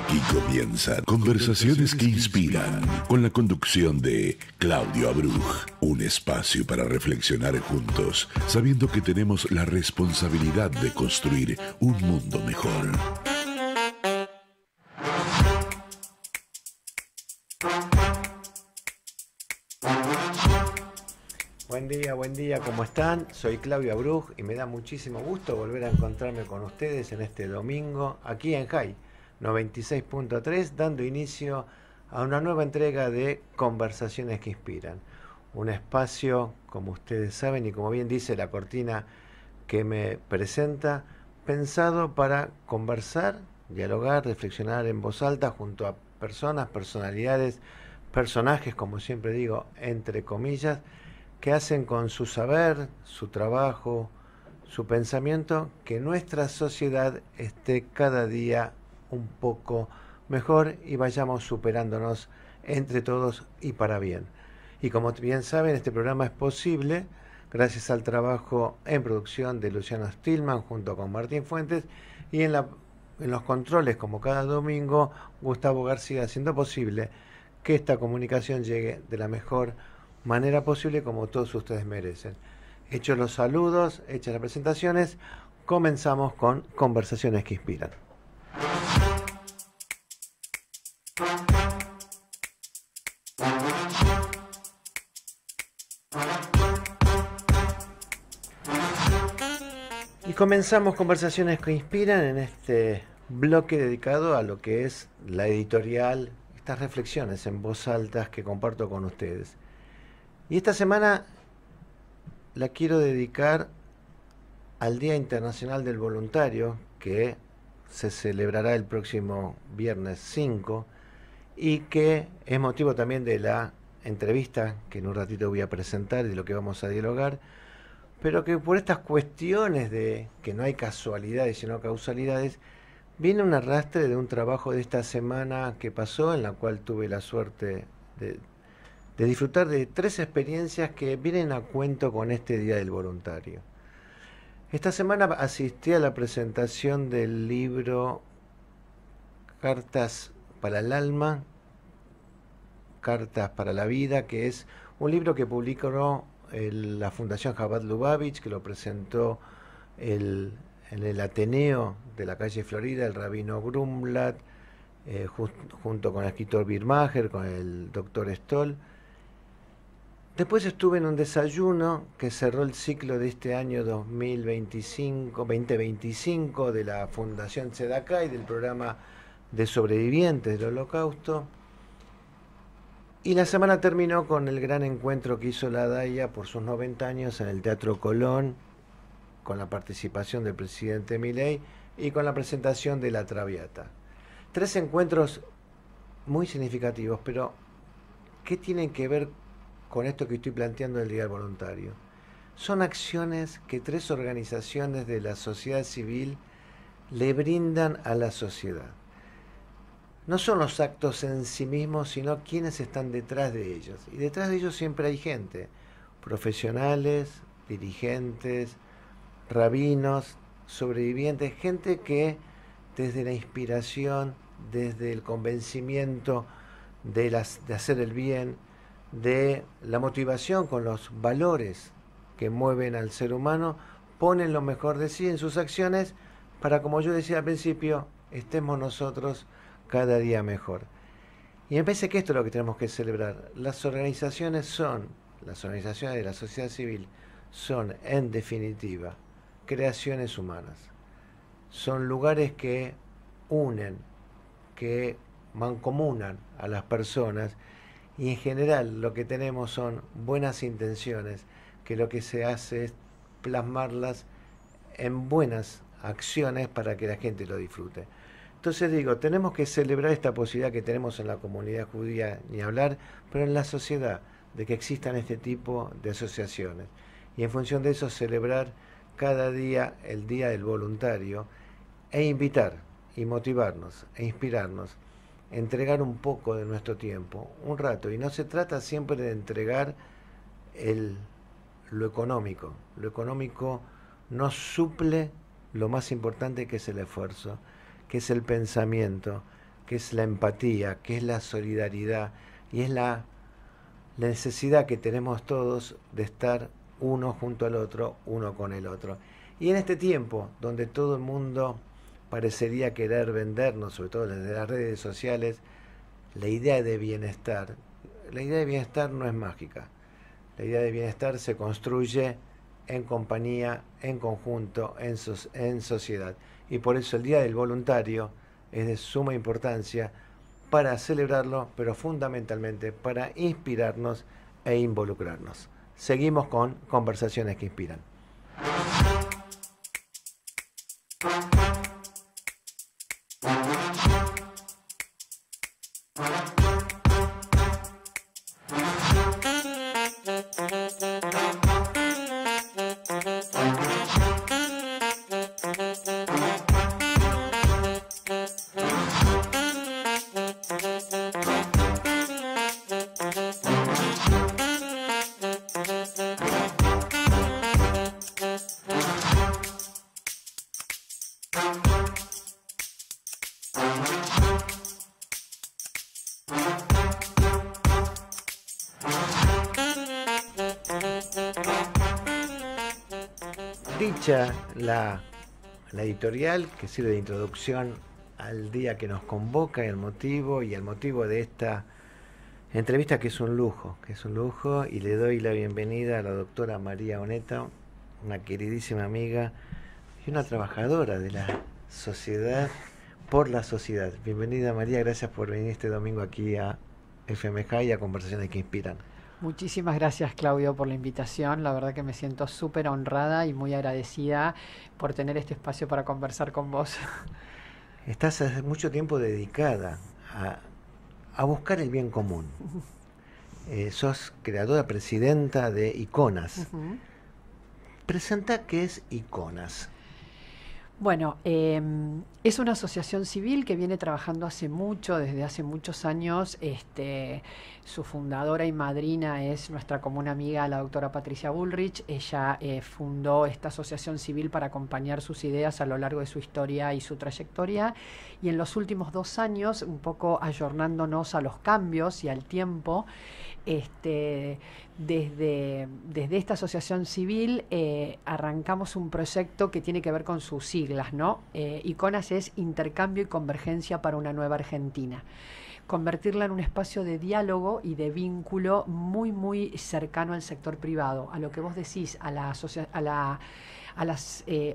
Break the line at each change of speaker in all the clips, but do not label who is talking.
Aquí comienzan Conversaciones que Inspiran, con la conducción de Claudio Abruj. Un espacio para reflexionar juntos, sabiendo que tenemos la responsabilidad de construir un mundo mejor.
Buen día, ¿cómo están? Soy Claudio Abruj y me da muchísimo gusto volver a encontrarme con ustedes en este domingo aquí en Jai 96.3, dando inicio a una nueva entrega de Conversaciones que Inspiran. Un espacio, como ustedes saben y como bien dice la cortina que me presenta, pensado para conversar, dialogar, reflexionar en voz alta junto a personas, personalidades, personajes, como siempre digo, entre comillas, que hacen con su saber, su trabajo, su pensamiento, que nuestra sociedad esté cada día un poco mejor y vayamos superándonos entre todos y para bien. Y como bien saben, este programa es posible gracias al trabajo en producción de Luciano Stillman junto con Martín Fuentes y en los controles, como cada domingo, Gustavo García, haciendo posible que esta comunicación llegue de la mejor manera posible, como todos ustedes merecen. Hechos los saludos, hechas las presentaciones, comenzamos con Conversaciones que Inspiran. Y comenzamos Conversaciones que Inspiran en este bloque dedicado a lo que es la editorial, estas reflexiones en voz alta que comparto con ustedes. Y esta semana la quiero dedicar al Día Internacional del Voluntario, que se celebrará el próximo viernes 5 y que es motivo también de la entrevista que en un ratito voy a presentar y de lo que vamos a dialogar, pero que por estas cuestiones de que no hay casualidades sino causalidades, viene un arrastre de un trabajo de esta semana que pasó, en la cual tuve la suerte de disfrutar de 3 experiencias que vienen a cuento con este Día del Voluntario. Esta semana asistí a la presentación del libro Cartas para el Alma, Cartas para la Vida, que es un libro que publicó la Fundación Chabad Lubavitch, que lo presentó en el Ateneo de la calle Florida, el rabino Grumblat, junto con el escritor Birmacher, con el doctor Stoll. Después estuve en un desayuno que cerró el ciclo de este año 2025 de la Fundación Tzedakah y del programa de sobrevivientes del Holocausto. Y la semana terminó con el gran encuentro que hizo la DAIA por sus 90 años en el Teatro Colón, con la participación del presidente Milei y con la presentación de La Traviata. 3 encuentros muy significativos, pero ¿qué tienen que ver con esto que estoy planteando del Día del Voluntario? Son acciones que 3 organizaciones de la sociedad civil le brindan a la sociedad. No son los actos en sí mismos, sino quienes están detrás de ellos. Y detrás de ellos siempre hay gente, profesionales, dirigentes, rabinos, sobrevivientes, gente que desde la inspiración, desde el convencimiento de hacer el bien, de la motivación con los valores que mueven al ser humano, ponen lo mejor de sí en sus acciones para, como yo decía al principio, estemos nosotros cada día mejor. Y me parece que esto es lo que tenemos que celebrar. Las organizaciones de la sociedad civil son, en definitiva, creaciones humanas. Son lugares que unen, que mancomunan a las personas. Y en general lo que tenemos son buenas intenciones, que lo que se hace es plasmarlas en buenas acciones para que la gente lo disfrute. Entonces digo, tenemos que celebrar esta posibilidad que tenemos en la comunidad judía, ni hablar, pero en la sociedad, de que existan este tipo de asociaciones. Y en función de eso celebrar cada día el Día del Voluntario e invitar y motivarnos e inspirarnos, entregar un poco de nuestro tiempo, un rato. Y no se trata siempre de entregar lo económico. Lo económico no suple lo más importante, que es el esfuerzo, que es el pensamiento, que es la empatía, que es la solidaridad y es la necesidad que tenemos todos de estar uno junto al otro, uno con el otro. Y en este tiempo, donde todo el mundo parecería querer vendernos, sobre todo desde las redes sociales, la idea de bienestar no es mágica. La idea de bienestar se construye en compañía, en conjunto, en sociedad. Y por eso el Día del Voluntario es de suma importancia para celebrarlo, pero fundamentalmente para inspirarnos e involucrarnos. Seguimos con Conversaciones que Inspiran. Dicha la editorial que sirve de introducción al día que nos convoca y el motivo de esta entrevista que es un lujo, y le doy la bienvenida a la doctora María Oneta, una queridísima amiga y una trabajadora de la sociedad por la sociedad. Bienvenida María, gracias por venir este domingo aquí a FMJ y a Conversaciones que Inspiran.
Muchísimas gracias, Claudio, por la invitación. La verdad que me siento súper honrada y muy agradecida por tener este espacio para conversar con vos.
Estás hace mucho tiempo dedicada a buscar el bien común. Sos creadora, presidenta de Iconas. Presenta qué es Iconas.
Bueno, es una asociación civil que viene trabajando desde hace muchos años. Su fundadora y madrina es nuestra común amiga, la doctora Patricia Bullrich. Ella fundó esta asociación civil para acompañar sus ideas a lo largo de su historia y su trayectoria. Y en los últimos 2 años, un poco ayornándonos a los cambios y al tiempo, desde esta asociación civil arrancamos un proyecto que tiene que ver con sus siglas, ¿no? Iconas es Intercambio y Convergencia para una Nueva Argentina. Convertirla en un espacio de diálogo y de vínculo muy, muy cercano al sector privado, a lo que vos decís, a las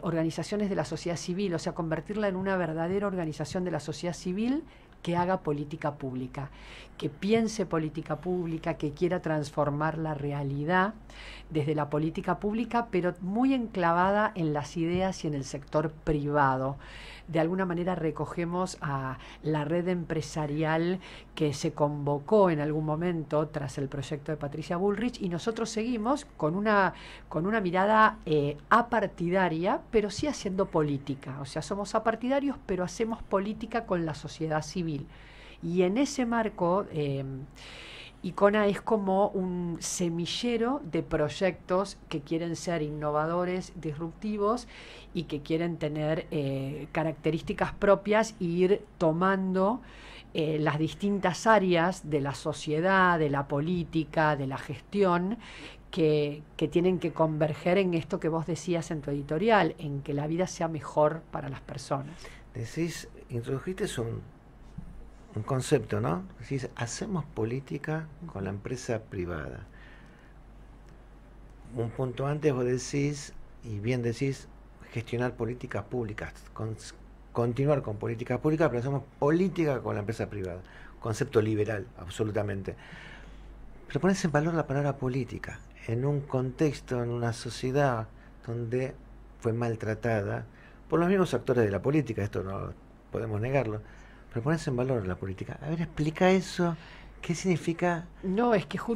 organizaciones de la sociedad civil, o sea, convertirla en una verdadera organización de la sociedad civil que haga política pública, que piense política pública, que quiera transformar la realidad desde la política pública, pero muy enclavada en las ideas y en el sector privado. De alguna manera recogemos a la red empresarial que se convocó en algún momento tras el proyecto de Patricia Bullrich, y nosotros seguimos con una mirada apartidaria, pero sí haciendo política. O sea, somos apartidarios, pero hacemos política con la sociedad civil. Y en ese marco, Icona es como un semillero de proyectos que quieren ser innovadores, disruptivos y que quieren tener características propias e ir tomando las distintas áreas de la sociedad, de la política, de la gestión, que tienen que converger en esto que vos decías en tu editorial, en que la vida sea mejor para las personas.
Introdujiste un concepto, ¿no? Decís, hacemos política con la empresa privada. Un punto antes vos decís, y bien decís, gestionar políticas públicas, continuar con políticas públicas, pero hacemos política con la empresa privada. Concepto liberal, absolutamente. Pero pones en valor la palabra política en un contexto, en una sociedad donde fue maltratada por los mismos actores de la política, esto no podemos negarlo. Pero pones en valor la política. A ver, explica eso. ¿Qué significa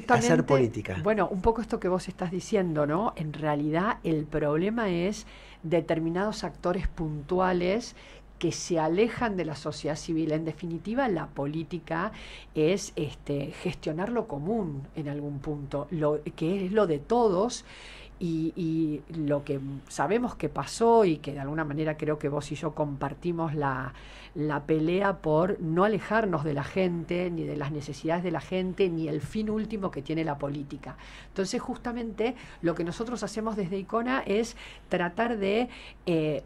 hacer política?
Bueno, un poco esto que vos estás diciendo, ¿no? En realidad el problema es determinados actores puntuales que se alejan de la sociedad civil. En definitiva, la política es gestionar lo común en algún punto, que es lo de todos. Y lo que sabemos que pasó y que de alguna manera creo que vos y yo compartimos la la pelea por no alejarnos de la gente, ni de las necesidades de la gente, ni el fin último que tiene la política. Entonces, justamente, lo que nosotros hacemos desde Icona es tratar de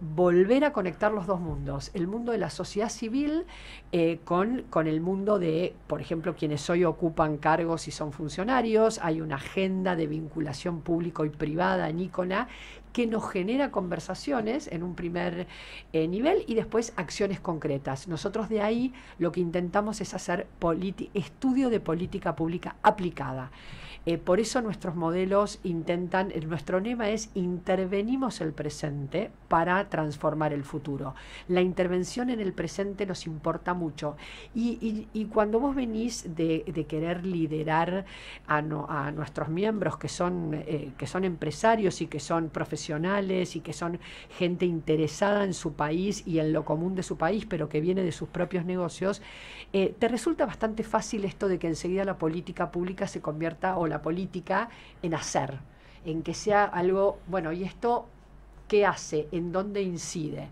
volver a conectar los dos mundos, el mundo de la sociedad civil con el mundo de, por ejemplo, quienes hoy ocupan cargos y son funcionarios. Hay una agenda de vinculación público y privada en Icona que nos genera conversaciones en un primer nivel y después acciones concretas. Nosotros de ahí lo que intentamos es hacer estudio de política pública aplicada. Por eso nuestros modelos nuestro lema es: intervenimos el presente para transformar el futuro. La intervención en el presente nos importa mucho. Y cuando vos venís de querer liderar a nuestros miembros que son empresarios y que son profesionales y que son gente interesada en su país y en lo común de su país, pero que viene de sus propios negocios, te resulta bastante fácil esto de que enseguida la política pública se convierta, o la política, en hacer, en que sea algo, bueno, ¿y esto qué hace? ¿En dónde incide?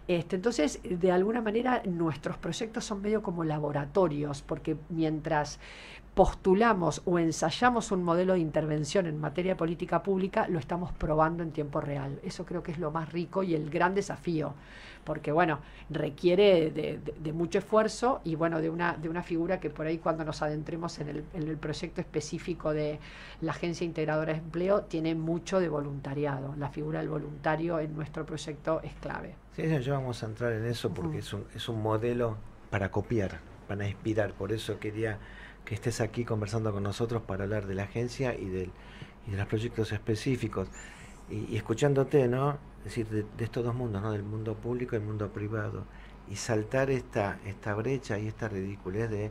Entonces, de alguna manera, nuestros proyectos son medio como laboratorios, porque mientras postulamos o ensayamos un modelo de intervención en materia de política pública, lo estamos probando en tiempo real. Eso creo que es lo más rico y el gran desafío, porque bueno, requiere de mucho esfuerzo y bueno, de una figura que por ahí, cuando nos adentremos en el proyecto específico de la Agencia Integradora de Empleo, tiene mucho de voluntariado. La figura del voluntario en nuestro proyecto es clave.
Sí, ya vamos a entrar en eso, porque es un modelo para copiar, para inspirar. Por eso quería que estés aquí conversando con nosotros para hablar de la agencia y de los proyectos específicos. Y escuchándote, ¿no? Es decir, de estos dos mundos, ¿no? Del mundo público y el mundo privado. Y saltar esta brecha y esta ridiculez de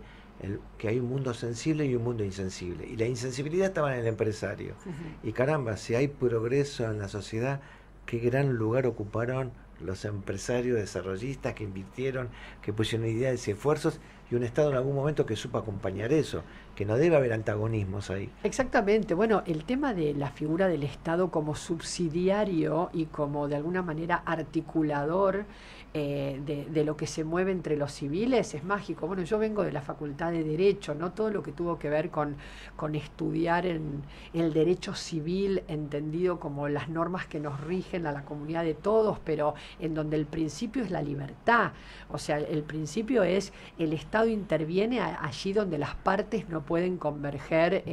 que hay un mundo sensible y un mundo insensible. Y la insensibilidad estaba en el empresario. Y caramba, si hay progreso en la sociedad, qué gran lugar ocuparon los empresarios desarrollistas que invirtieron, que pusieron ideas y esfuerzos, y un Estado en algún momento que supo acompañar eso, que no debe haber antagonismos ahí.
Exactamente. Bueno, el tema de la figura del Estado como subsidiario y como de alguna manera articulador de lo que se mueve entre los civiles es mágico. Bueno, yo vengo de la Facultad de Derecho, ¿no? Todo lo que tuvo que ver con estudiar en el derecho civil, entendido como las normas que nos rigen a la comunidad de todos, pero en donde el principio es la libertad. O sea, el principio es: el Estado interviene allí donde las partes no pueden converger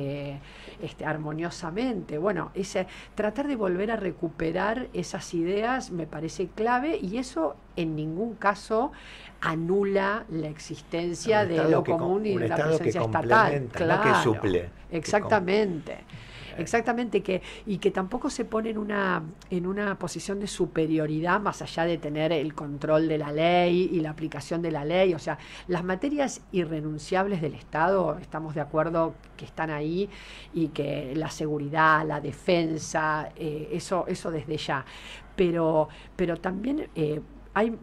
armoniosamente. Bueno, tratar de volver a recuperar esas ideas me parece clave, y eso en ningún caso anula la existencia de lo común y de la presencia estatal.
Claro, no que suple.
Exactamente. Exactamente, y que tampoco se pone en una posición de superioridad más allá de tener el control de la ley y la aplicación de la ley. O sea, las materias irrenunciables del Estado, estamos de acuerdo que están ahí, y que la seguridad, la defensa, eso desde ya. Pero también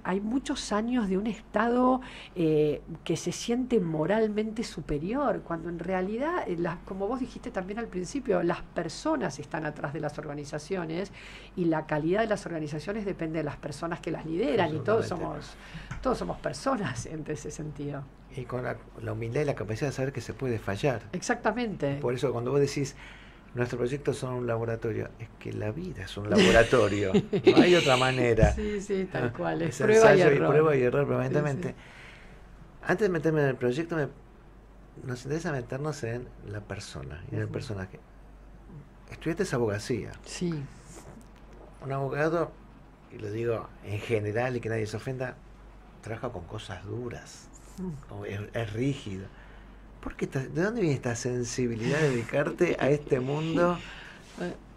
hay muchos años de un Estado que se siente moralmente superior, cuando en realidad, como vos dijiste también al principio, las personas están atrás de las organizaciones, y la calidad de las organizaciones depende de las personas que las lideran, y todos somos personas en ese sentido.
Y con la humildad y la capacidad de saber que se puede fallar.
Exactamente.
Por eso cuando vos decís: nuestros proyectos son un laboratorio, es que la vida es un laboratorio, no hay otra manera.
Sí, tal cual, es
prueba y error permanentemente. Sí. Antes de meterme en el proyecto, nos interesa meternos en la persona y en el personaje. Estudiaste abogacía.
Sí.
Un abogado, y lo digo en general y que nadie se ofenda, trabaja con cosas duras, es rígido. ¿De dónde viene esta sensibilidad de dedicarte a este mundo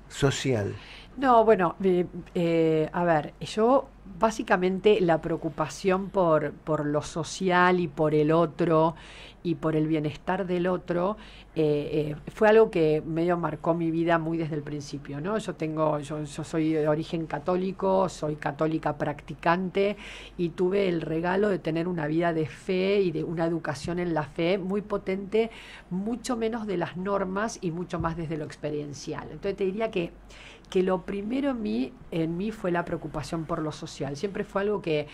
social?
No, bueno, a ver, yo básicamente la preocupación por lo social y por el otro y por el bienestar del otro fue algo que medio marcó mi vida muy desde el principio, ¿no? Yo soy de origen católico, soy católica practicante, y tuve el regalo de tener una vida de fe y de una educación en la fe muy potente, mucho menos de las normas y mucho más desde lo experiencial. Entonces te diría que lo primero en mí fue la preocupación por lo social. Siempre fue algo que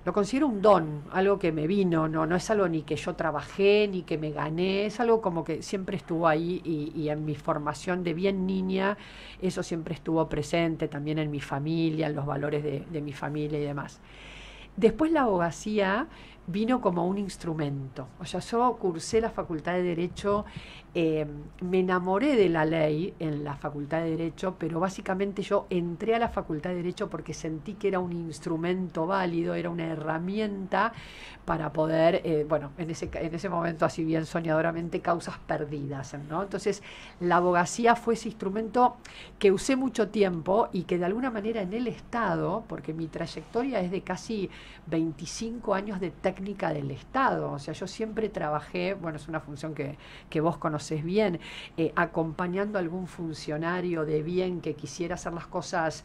lo considero un don, algo que me vino, no es algo ni que yo trabajé, ni que me gané, es algo como que siempre estuvo ahí y en mi formación de bien niña, eso siempre estuvo presente, también en mi familia, en los valores de mi familia y demás. Después la abogacía vino como un instrumento. O sea, yo cursé la Facultad de Derecho, me enamoré de la ley en la Facultad de Derecho, pero básicamente yo entré a la Facultad de Derecho porque sentí que era un instrumento válido, era una herramienta para poder, bueno, en ese momento así bien soñadoramente, causas perdidas, ¿no? Entonces, la abogacía fue ese instrumento que usé mucho tiempo y que de alguna manera en el Estado, porque mi trayectoria es de casi 25 años de técnica del Estado, o sea, yo siempre trabajé, bueno, es una función que vos conocés bien, acompañando a algún funcionario de bien que quisiera hacer las cosas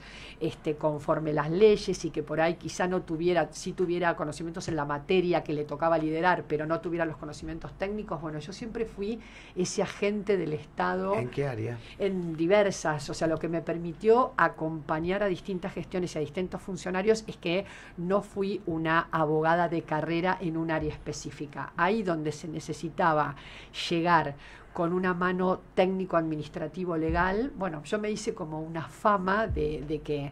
conforme las leyes y que por ahí quizá no tuviera, sí tuviera conocimientos en la materia que le tocaba liderar, pero no tuviera los conocimientos técnicos. Bueno, yo siempre fui ese agente del Estado.
¿En qué área?
En diversas, o sea, lo que me permitió acompañar a distintas gestiones y a distintos funcionarios es que no fui una abogada de carrera en un área específica. Ahí donde se necesitaba llegar con una mano técnico-administrativo-legal, bueno, yo me hice como una fama de que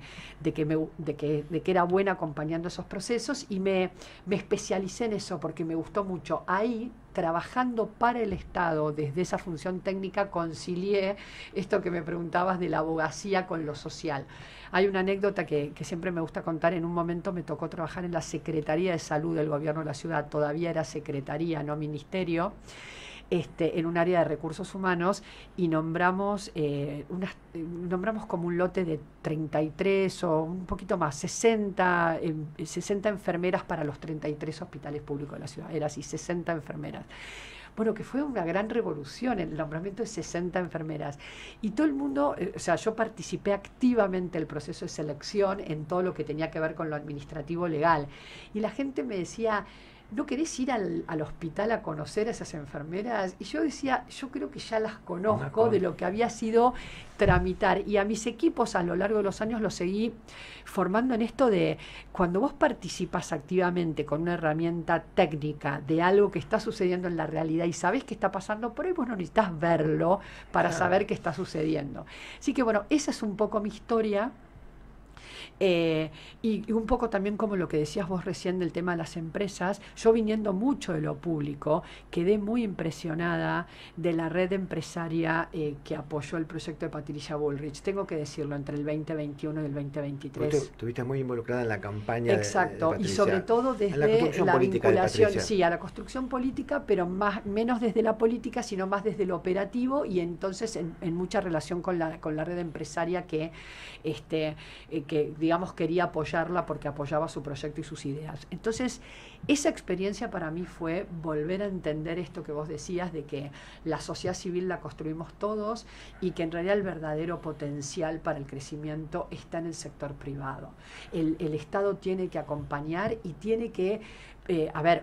era buena acompañando esos procesos y me especialicé en eso porque me gustó mucho. Ahí, trabajando para el Estado desde esa función técnica, concilié esto que me preguntabas de la abogacía con lo social. Hay una anécdota que siempre me gusta contar. En un momento me tocó trabajar en la Secretaría de Salud del Gobierno de la ciudad, todavía era secretaría, no ministerio, en un área de recursos humanos, y nombramos como un lote de 33 o un poquito más, 60 enfermeras para los 33 hospitales públicos de la ciudad. Era así, 60 enfermeras. Bueno, que fue una gran revolución el nombramiento de 60 enfermeras. Y todo el mundo, o sea, yo participé activamente del proceso de selección en todo lo que tenía que ver con lo administrativo legal. Y la gente me decía, ¿no querés ir al hospital a conocer a esas enfermeras? Y yo decía, yo creo que ya las conozco de lo que había sido tramitar. Y a mis equipos a lo largo de los años los seguí formando en esto de cuando vos participas activamente con una herramienta técnica de algo que está sucediendo en la realidad y sabés qué está pasando, por ahí vos no necesitas verlo para saber qué está sucediendo. Así que bueno, esa es un poco mi historia. Y un poco también como lo que decías vos recién del tema de las empresas, yo viniendo mucho de lo público, quedé muy impresionada de la red empresaria que apoyó el proyecto de Patricia Bullrich, tengo que decirlo, entre el 2021 y el 2023.
Estuviste muy involucrada en la campaña.
Exacto,
de
y sobre todo desde la vinculación, sí, a la construcción política, pero menos desde la política, sino más desde lo operativo, y entonces en mucha relación con la red empresaria que digamos, quería apoyarla porque apoyaba su proyecto y sus ideas. Entonces, esa experiencia para mí fue volver a entender esto que vos decías, de que la sociedad civil la construimos todos y que en realidad el verdadero potencial para el crecimiento está en el sector privado. El Estado tiene que acompañar y tiene que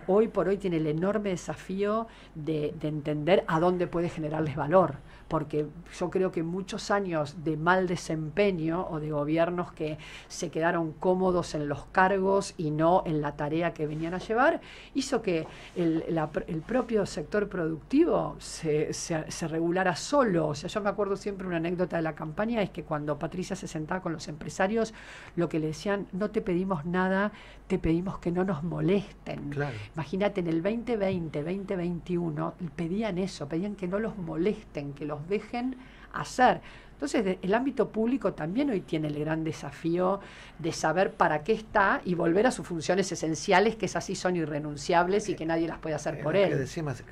hoy por hoy tiene el enorme desafío de entender a dónde puede generarles valor, porque yo creo que muchos años de mal desempeño o de gobiernos que se quedaron cómodos en los cargos y no en la tarea que venían a llevar, hizo que el propio sector productivo se regulara solo. O sea, yo me acuerdo siempre una anécdota de la campaña, es que cuando Patricia se sentaba con los empresarios, lo que le decían, no te pedimos nada, te pedimos que no nos molesten.
Claro.
Imagínate, en el 2020, 2021, pedían eso, pedían que no los molesten, que los dejen hacer. Entonces, el ámbito público también hoy tiene el gran desafío de saber para qué está y volver a sus funciones esenciales, que esas sí son irrenunciables y que nadie las puede hacer por él.
Que decimos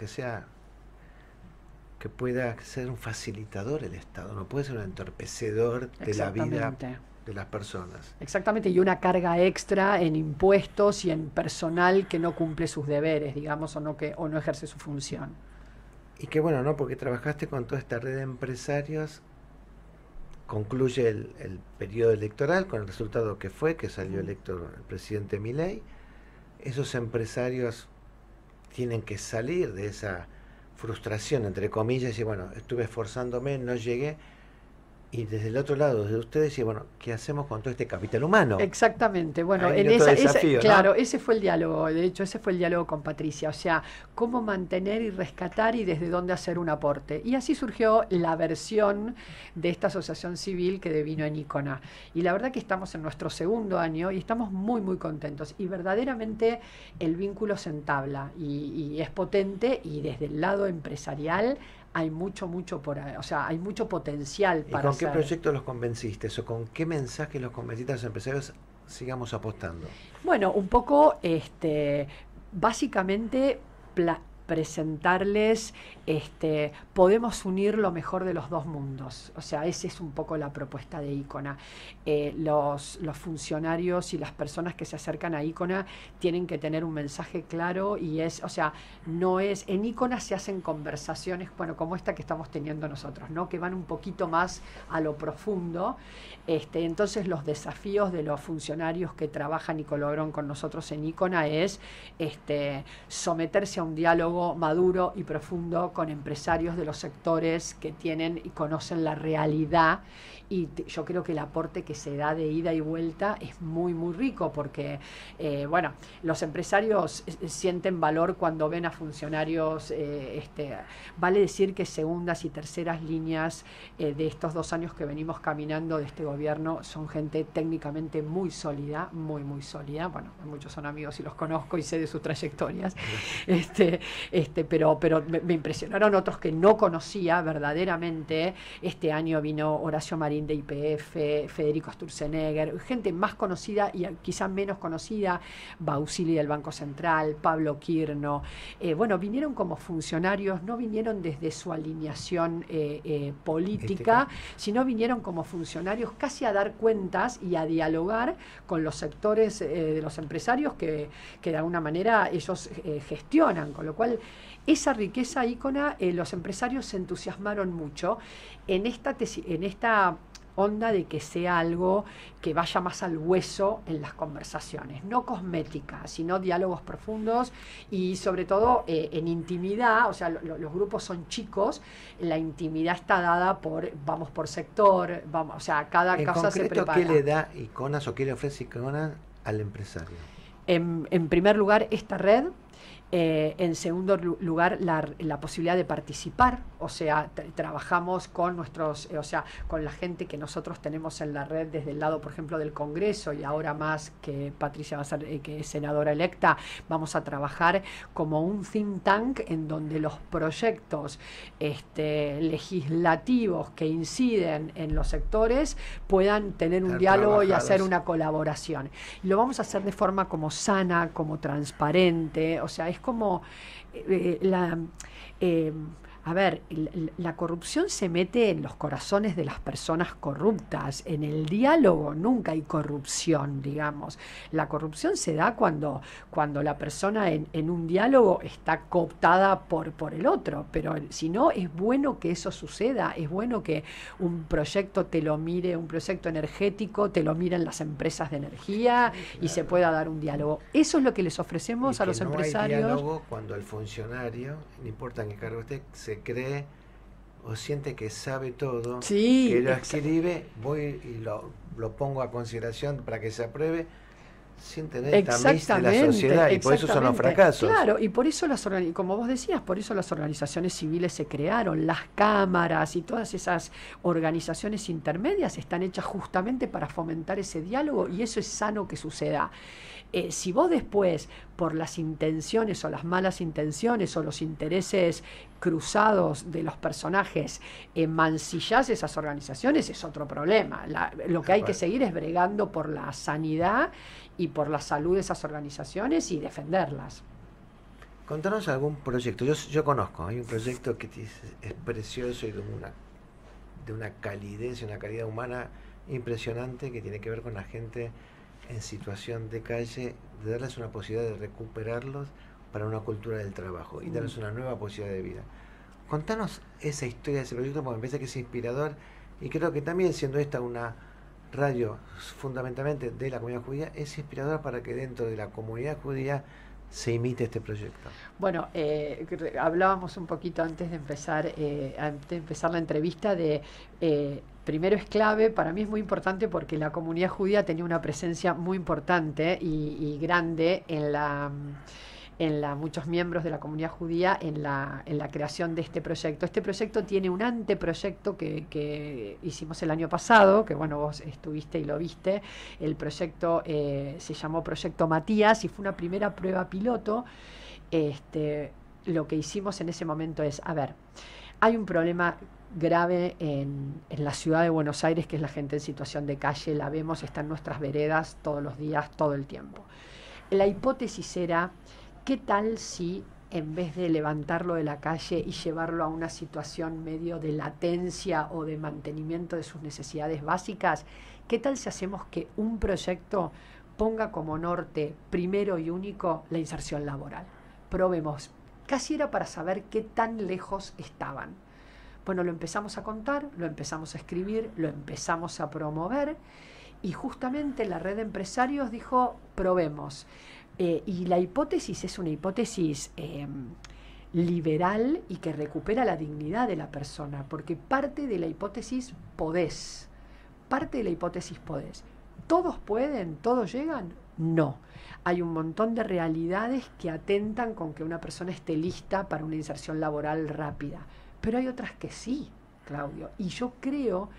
que pueda ser un facilitador el Estado, no puede ser un entorpecedor de la vida de las personas.
Exactamente, y una carga extra en impuestos y en personal que no cumple sus deberes, digamos, o no ejerce su función.
Y que bueno, ¿no? Porque trabajaste con toda esta red de empresarios, concluye el periodo electoral con el resultado que fue, que salió electo el presidente Milei. Esos empresarios tienen que salir de esa frustración, entre comillas, y bueno, estuve esforzándome, no llegué. Y desde el otro lado, desde ustedes, decía, bueno, ¿qué hacemos con todo este capital humano?
Exactamente, bueno,
Ahí
en
vino todo el
esa,
desafío, ¿no?
claro, ese fue el diálogo, de hecho, ese fue el diálogo con Patricia, o sea, cómo mantener y rescatar y desde dónde hacer un aporte. Y así surgió la versión de esta asociación civil que devino en Icona. Y la verdad que estamos en nuestro segundo año y estamos muy, muy contentos. Y verdaderamente el vínculo se entabla y es potente, y desde el lado empresarial hay mucho o sea, hay mucho potencial
¿Y
para
con qué
hacer.
proyecto los convenciste? ¿O con qué mensaje los convenciste a los empresarios sigamos apostando?
Bueno, un poco, básicamente presentarles, podemos unir lo mejor de los dos mundos. O sea, esa es un poco la propuesta de Icona. Los funcionarios y las personas que se acercan a Icona tienen que tener un mensaje claro, y o sea, no es, en Icona se hacen conversaciones, bueno, como esta que estamos teniendo nosotros, ¿no? Que van un poquito más a lo profundo. Entonces los desafíos de los funcionarios que trabajan y colaboran con nosotros en Icona es someterse a un diálogo maduro y profundo con empresarios de los sectores que tienen y conocen la realidad, y yo creo que el aporte que se da de ida y vuelta es muy, muy rico, porque bueno, los empresarios sienten valor cuando ven a funcionarios, vale decir que segundas y terceras líneas de estos 2 años que venimos caminando de este gobierno son gente técnicamente muy sólida, muy, muy sólida. Bueno, muchos son amigos y los conozco y sé de sus trayectorias, pero me impresionaron otros que no conocía verdaderamente. Este año vino Horacio Marín de YPF, Federico Sturzenegger, gente más conocida y quizá menos conocida, Bausili del Banco Central, Pablo Quirno. Bueno, vinieron como funcionarios, no vinieron desde su alineación política, sino vinieron como funcionarios casi a dar cuentas y a dialogar con los sectores de los empresarios que de alguna manera ellos gestionan, con lo cual esa riqueza Icona, los empresarios se entusiasmaron mucho en esta onda de que sea algo que vaya más al hueso en las conversaciones, no cosmética, sino diálogos profundos y sobre todo en intimidad. O sea, los grupos son chicos, la intimidad está dada vamos por sector, o sea, cada cosa se prepara.
¿Qué le da Iconas o qué le ofrece Iconas al empresario?
En primer lugar, esta red. En segundo lugar, la posibilidad de participar, o sea, trabajamos con o sea, con la gente que nosotros tenemos en la red desde el lado, por ejemplo, del Congreso, y ahora más que Patricia va a ser que es senadora electa, vamos a trabajar como un think tank en donde los proyectos legislativos que inciden en los sectores puedan tener un diálogo y hacer una colaboración. Y lo vamos a hacer de forma como sana, como transparente, o sea, es como a ver, la corrupción se mete en los corazones de las personas corruptas. En el diálogo nunca hay corrupción, digamos. La corrupción se da cuando la persona en un diálogo está cooptada por el otro. Pero si no, es bueno que eso suceda. Es bueno que un proyecto te lo mire, un proyecto energético, te lo miren las empresas de energía, sí, claro, y se pueda dar un diálogo. Eso es lo que les ofrecemos a los empresarios.
Hay diálogo cuando el funcionario, no importa en qué cargo esté, se cree o siente que sabe todo,
sí,
que lo escribe, voy y lo pongo a consideración para que se apruebe, sin tener el tamiz de la sociedad, y por eso son los fracasos.
Claro, y por eso como vos decías, por eso las organizaciones civiles se crearon, las cámaras y todas esas organizaciones intermedias están hechas justamente para fomentar ese diálogo, y eso es sano que suceda. Si vos después, por las intenciones o las malas intenciones o los intereses cruzados de los personajes, mancillás esas organizaciones, es otro problema. Lo que hay que seguir es bregando por la sanidad y por la salud de esas organizaciones y defenderlas.
Contanos algún proyecto. Yo conozco, hay un proyecto que es precioso y de una calidez y una calidad humana impresionante, que tiene que ver con la gente en situación de calle, de darles una posibilidad de recuperarlos para una cultura del trabajo y darles una nueva posibilidad de vida. Contanos esa historia de ese proyecto, porque me parece que es inspirador, y creo que también, siendo esta una radio fundamentalmente de la comunidad judía, es inspirador para que dentro de la comunidad judía se imite este proyecto?
Bueno, hablábamos un poquito antes de empezar la entrevista de... primero es clave, para mí es muy importante porque la comunidad judía tenía una presencia muy importante y grande muchos miembros de la comunidad judía en la creación de este proyecto. Este proyecto tiene un anteproyecto que hicimos el año pasado, que bueno, vos estuviste y lo viste. El proyecto se llamó Proyecto Matías y fue una primera prueba piloto. Lo que hicimos en ese momento es, a ver, hay un problema grave en la ciudad de Buenos Aires, que es la gente en situación de calle, la vemos, está en nuestras veredas todos los días, todo el tiempo. La hipótesis era, ¿qué tal si en vez de levantarlo de la calle y llevarlo a una situación medio de latencia o de mantenimiento de sus necesidades básicas, qué tal si hacemos que un proyecto ponga como norte primero y único la inserción laboral? Probemos. Casi era para saber qué tan lejos estaban. Bueno, lo empezamos a contar, lo empezamos a escribir, lo empezamos a promover y justamente la red de empresarios dijo, probemos. Y la hipótesis es una hipótesis liberal y que recupera la dignidad de la persona, porque parte de la hipótesis podés. ¿Todos pueden? ¿Todos llegan? No. Hay un montón de realidades que atentan con que una persona esté lista para una inserción laboral rápida. Pero hay otras que sí, Claudio. Y yo creo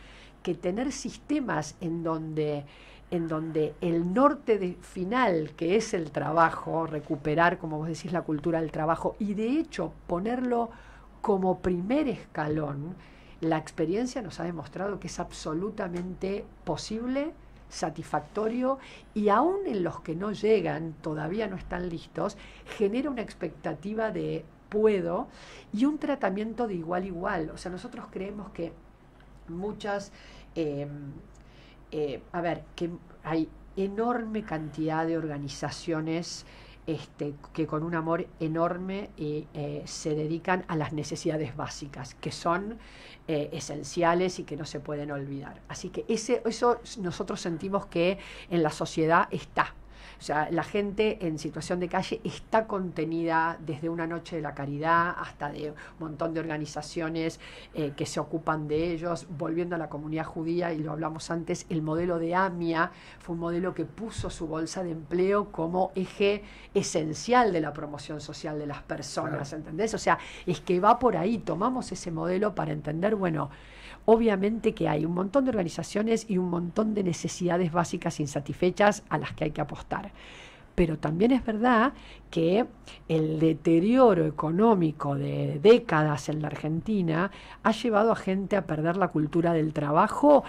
que tener sistemas en donde el norte final, que es el trabajo, recuperar, como vos decís, la cultura del trabajo, y de hecho ponerlo como primer escalón, la experiencia nos ha demostrado que es absolutamente posible, satisfactorio, y aún en los que no llegan, todavía no están listos, genera una expectativa de puedo y un tratamiento de igual a igual. O sea, nosotros creemos que muchas... que hay enorme cantidad de organizaciones que con un amor enorme se dedican a las necesidades básicas, que son esenciales y que no se pueden olvidar. Así que eso nosotros sentimos que en la sociedad está. O sea, la gente en situación de calle está contenida desde una noche de la caridad hasta de un montón de organizaciones que se ocupan de ellos. Volviendo a la comunidad judía, y lo hablamos antes, el modelo de AMIA fue un modelo que puso su bolsa de empleo como eje esencial de la promoción social de las personas, claro. ¿Entendés? O sea, es que va por ahí. Tomamos ese modelo para entender, bueno, obviamente que hay un montón de organizaciones y un montón de necesidades básicas insatisfechas a las que hay que apostar. Pero también es verdad que el deterioro económico de décadas en la Argentina ha llevado a gente a perder la cultura del trabajo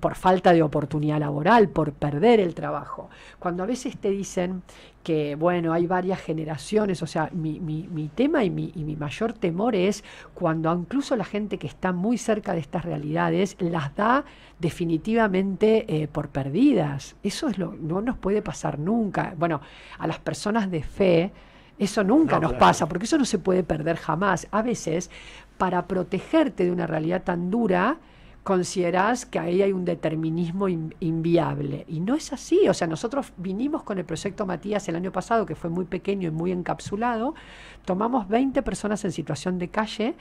por falta de oportunidad laboral, por perder el trabajo. Cuando a veces te dicen que, bueno, hay varias generaciones, o sea, mi tema y mi mayor temor es cuando incluso la gente que está muy cerca de estas realidades las da definitivamente por perdidas. Eso no nos puede pasar nunca. Bueno, a las personas de fe eso nunca nos pasa, porque eso no se puede perder jamás. A veces, para protegerte de una realidad tan dura, considerás que ahí hay un determinismo inviable. Y no es así. O sea, nosotros vinimos con el proyecto Matías el año pasado, que fue muy pequeño y muy encapsulado. Tomamos 20 personas en situación de calle,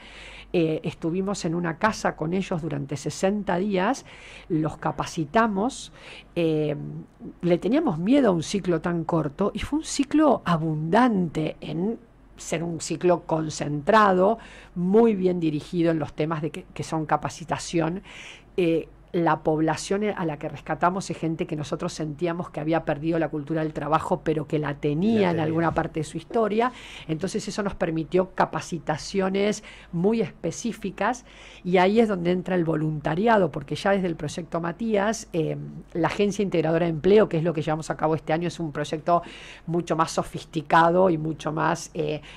estuvimos en una casa con ellos durante 60 días, los capacitamos, le teníamos miedo a un ciclo tan corto y fue un ciclo abundante en ser un ciclo concentrado, muy bien dirigido en los temas que son capacitación. La población a la que rescatamos es gente que nosotros sentíamos que había perdido la cultura del trabajo, pero que la tenía en alguna parte de su historia. Entonces eso nos permitió capacitaciones muy específicas, y ahí es donde entra el voluntariado, porque ya desde el proyecto Matías, la Agencia Integradora de Empleo, que es lo que llevamos a cabo este año, es un proyecto mucho más sofisticado y mucho más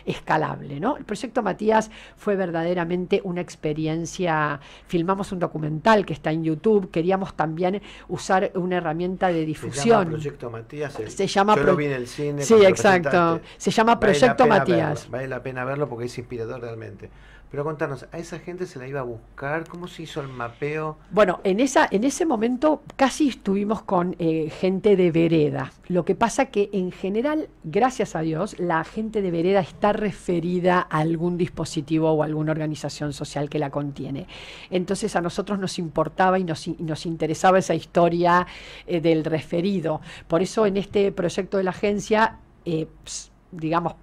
escalable, ¿no? El proyecto Matías fue verdaderamente una experiencia. Filmamos un documental que está en YouTube. Queríamos también usar una herramienta de difusión. Se llama
Proyecto Matías.
Yo
lo vi en el cine.
Sí, exacto. Se llama Proyecto Matías.
Vale la pena verlo porque es inspirador realmente. Pero contanos, ¿a esa gente se la iba a buscar? ¿Cómo se hizo el mapeo?
Bueno, en ese momento casi estuvimos con gente de vereda. Lo que pasa que en general, gracias a Dios, la gente de vereda está referida a algún dispositivo o alguna organización social que la contiene. Entonces a nosotros nos importaba y nos interesaba esa historia del referido. Por eso en este proyecto de la agencia, digamos,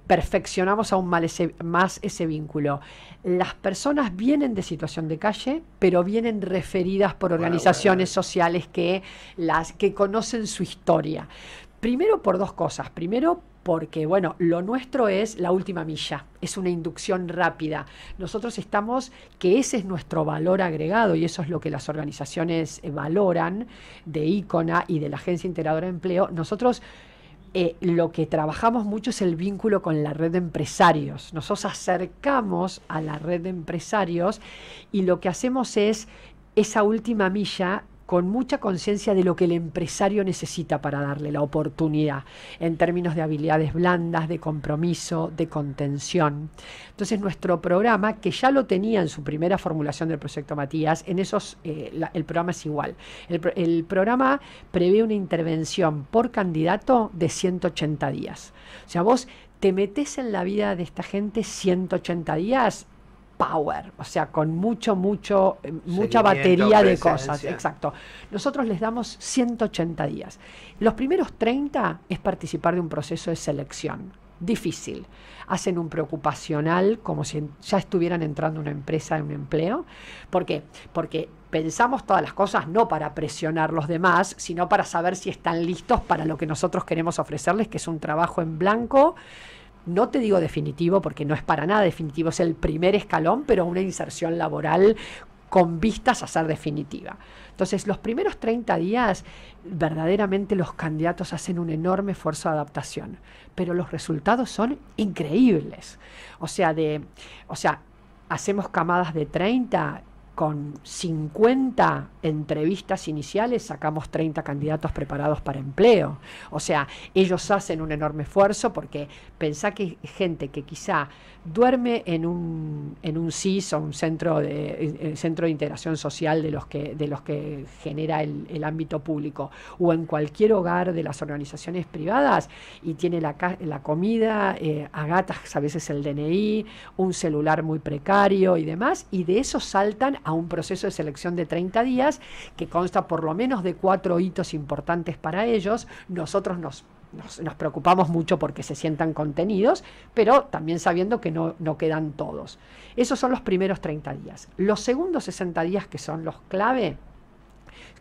perfeccionamos aún más ese vínculo. Las personas vienen de situación de calle, pero vienen referidas por organizaciones sociales que conocen su historia. Primero por dos cosas. Primero porque, bueno, lo nuestro es la última milla, es una inducción rápida. Nosotros que ese es nuestro valor agregado y eso es lo que las organizaciones valoran de ICONA y de la Agencia Integradora de Empleo. Nosotros lo que trabajamos mucho es el vínculo con la red de empresarios. Nosotros acercamos a la red de empresarios y lo que hacemos es esa última milla con mucha conciencia de lo que el empresario necesita para darle la oportunidad, en términos de habilidades blandas, de compromiso, de contención. Entonces nuestro programa, que ya lo tenía en su primera formulación del proyecto Matías, el programa es igual. El programa prevé una intervención por candidato de 180 días. O sea, vos te metés en la vida de esta gente 180 días, power, o sea, con mucha batería de cosas. Exacto. Nosotros les damos 180 días. Los primeros 30 es participar de un proceso de selección difícil. Hacen un preocupacional como si ya estuvieran entrando a una empresa, en un empleo. ¿Por qué? Porque pensamos todas las cosas no para presionar a los demás, sino para saber si están listos para lo que nosotros queremos ofrecerles, que es un trabajo en blanco. No te digo definitivo, porque no es para nada definitivo, es el primer escalón, pero una inserción laboral con vistas a ser definitiva. Entonces, los primeros 30 días, verdaderamente los candidatos hacen un enorme esfuerzo de adaptación, pero los resultados son increíbles. O sea, hacemos camadas de 30, con 50 entrevistas iniciales sacamos 30 candidatos preparados para empleo. O sea, ellos hacen un enorme esfuerzo porque pensá que gente que quizá duerme en un CIS o un centro de integración social de los que genera el ámbito público, o en cualquier hogar de las organizaciones privadas, y tiene la comida, a gatas a veces el DNI, un celular muy precario y demás, y de eso saltan a un proceso de selección de 30 días que consta por lo menos de 4 hitos importantes para ellos. Nosotros nos preocupamos mucho porque se sientan contenidos, pero también sabiendo que no quedan todos. Esos son los primeros 30 días. Los segundos 60 días, que son los clave,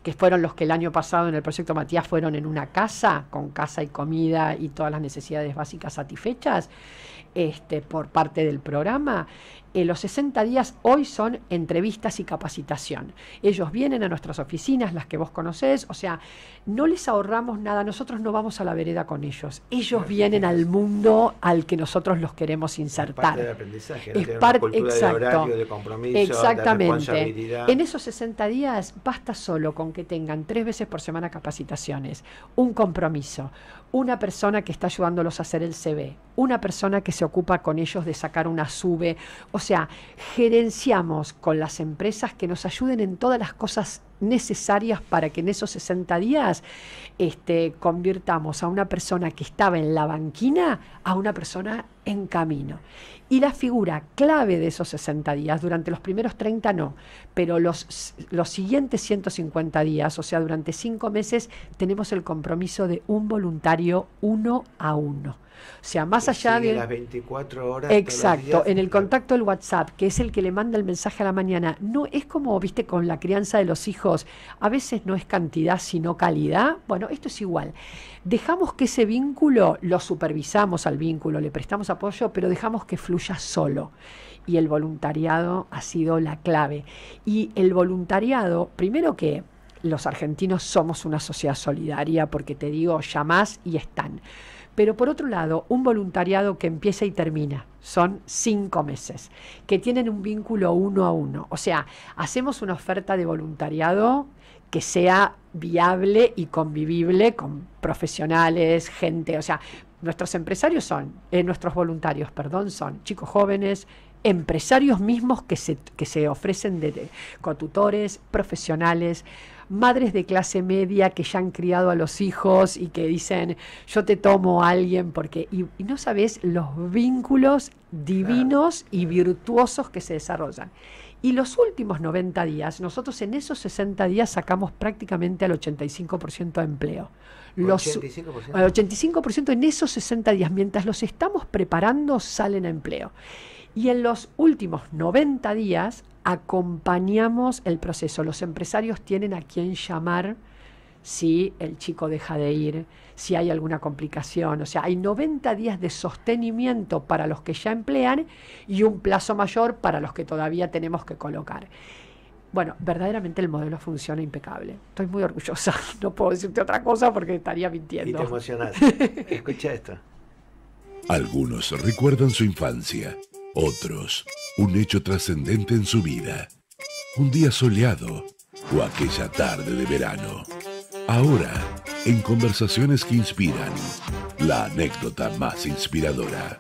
que fueron los que el año pasado en el proyecto Matías fueron en una casa, con casa y comida y todas las necesidades básicas satisfechas por parte del programa. Los 60 días hoy son entrevistas y capacitación. Ellos vienen a nuestras oficinas, las que vos conocés, o sea, no les ahorramos nada, nosotros no vamos a la vereda con ellos. Ellos vienen al mundo al que nosotros los queremos insertar. Es parte del aprendizaje,
es parte, cultura de horario, de compromiso,
exactamente,
de responsabilidad.
En esos 60 días basta solo con que tengan 3 veces por semana capacitaciones, un compromiso, una persona que está ayudándolos a hacer el CV, una persona que se ocupa con ellos de sacar una SUBE. O sea, gerenciamos con las empresas que nos ayuden en todas las cosas necesarias para que en esos 60 días convirtamos a una persona que estaba en la banquina a una persona en camino. Y la figura clave de esos 60 días, durante los primeros 30 no, pero los siguientes 150 días, o sea, durante 5 meses, tenemos el compromiso de un voluntario 1 a 1. O sea, más allá de
las 24 horas.
Exacto, en el contacto del WhatsApp, que es el que le manda el mensaje a la mañana, no es como, viste, con la crianza de los hijos, a veces no es cantidad sino calidad. Bueno, esto es igual. Dejamos que ese vínculo, lo supervisamos al vínculo, le prestamos apoyo, pero dejamos que fluya solo. Y el voluntariado ha sido la clave. Y el voluntariado, primero que los argentinos somos una sociedad solidaria, porque te digo, llamás y están. Pero por otro lado, un voluntariado que empieza y termina, son 5 meses, que tienen un vínculo 1 a 1. O sea, hacemos una oferta de voluntariado que sea viable y convivible con profesionales, gente. O sea, nuestros voluntarios, son chicos jóvenes, empresarios mismos que se ofrecen de cotutores, profesionales, madres de clase media que ya han criado a los hijos y que dicen, yo te tomo a alguien porque... Y no sabés los vínculos divinos y virtuosos que se desarrollan. Y los últimos 90 días, nosotros en esos 60 días sacamos prácticamente al 85% de empleo. Al 85% en esos 60 días, mientras los estamos preparando, salen a empleo. Y en los últimos 90 días acompañamos el proceso. Los empresarios tienen a quién llamar si el chico deja de ir, si hay alguna complicación. O sea, hay 90 días de sostenimiento para los que ya emplean y un plazo mayor para los que todavía tenemos que colocar. Bueno, verdaderamente el modelo funciona impecable. Estoy muy orgullosa. No puedo decirte otra cosa porque estaría mintiendo.
Y te emocionás. Escucha esto.
Algunos recuerdan su infancia, otros un hecho trascendente en su vida, un día soleado o aquella tarde de verano. Ahora, en Conversaciones que Inspiran, la anécdota más inspiradora.